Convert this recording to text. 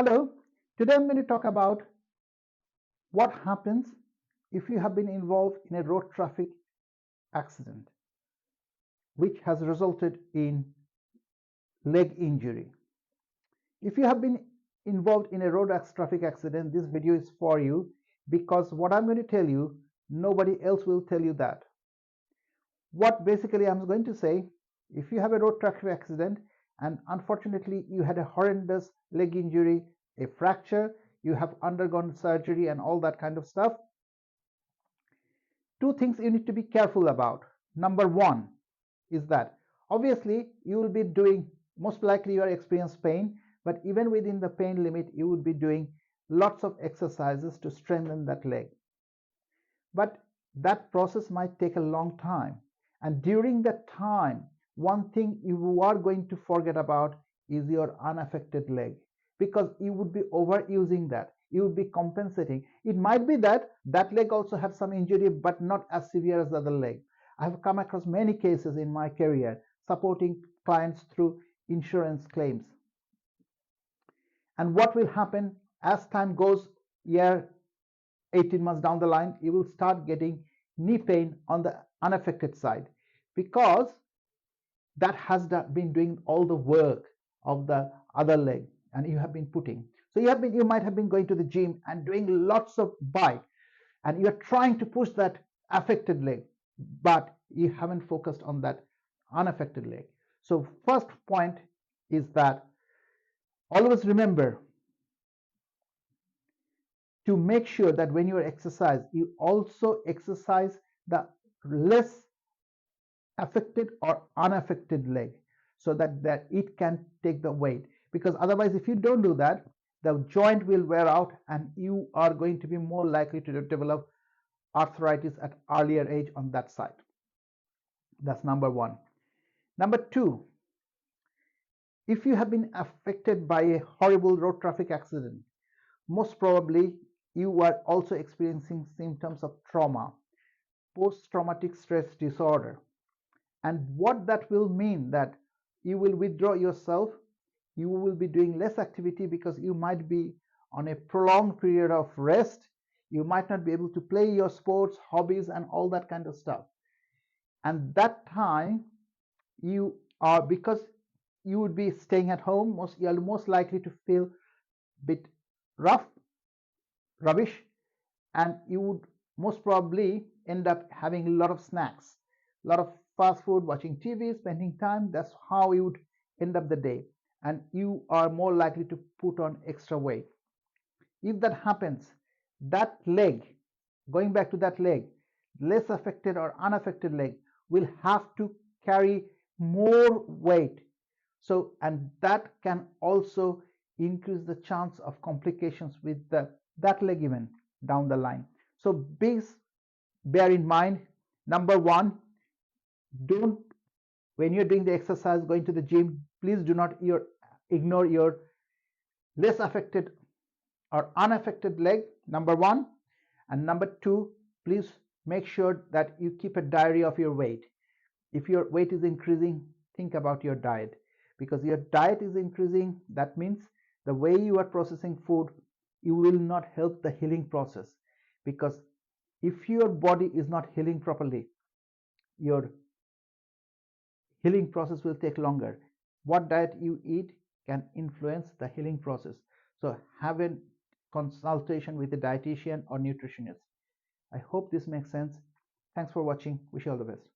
Hello, today I'm going to talk about what happens if you have been involved in a road traffic accident which has resulted in leg injury. If you have been involved in a road traffic accident, this video is for you because what I'm going to tell you, nobody else will tell you that. What basically I'm going to say, if you have a road traffic accident and unfortunately you had a horrendous leg injury, a fracture, you have undergone surgery and all that kind of stuff, two things you need to be careful about. Number one is that obviously you will be doing, most likely you are experiencing pain, but even within the pain limit you would be doing lots of exercises to strengthen that leg. But that process might take a long time, and during that time one thing you are going to forget about is your unaffected leg, because you would be overusing that, you would be compensating. It might be that that leg also have some injury but not as severe as the other leg. I've come across many cases in my career supporting clients through insurance claims. And what will happen as time goes, year 18 months down the line, you will start getting knee pain on the unaffected side, because that has been doing all the work of the other leg and you have been putting. So you might have been going to the gym and doing lots of bike and you're trying to push that affected leg, but you haven't focused on that unaffected leg. So first point is that always remember to make sure that when you exercise, you also exercise the less affected or unaffected leg, so that it can take the weight. Because otherwise, if you don't do that, the joint will wear out and you are going to be more likely to develop arthritis at earlier age on that side. That's number one. Number two, if you have been affected by a horrible road traffic accident, most probably you are also experiencing symptoms of trauma, post-traumatic stress disorder. And what that will mean, that you will withdraw yourself, you will be doing less activity because you might be on a prolonged period of rest, you might not be able to play your sports, hobbies and all that kind of stuff. And that time you are, because you would be staying at home, you are most likely to feel a bit rubbish, and you would most probably end up having a lot of snacks, a lot of fast food, watching TV, spending time. That's how you would end up the day, and you are more likely to put on extra weight. If that happens, that leg, going back to that leg, less affected or unaffected leg, will have to carry more weight. So, and that can also increase the chance of complications with that leg even down the line. So please bear in mind, number one, don't, when you're doing the exercise, going to the gym, please do not ignore your less affected or unaffected leg, number one. And number two, please make sure that you keep a diary of your weight. If your weight is increasing, think about your diet, because your diet is increasing. That means the way you are processing food, you will not help the healing process, because if your body is not healing properly, your healing process will take longer. What diet you eat can influence the healing process. So have a consultation with a dietitian or nutritionist. I hope this makes sense. Thanks for watching. Wish you all the best.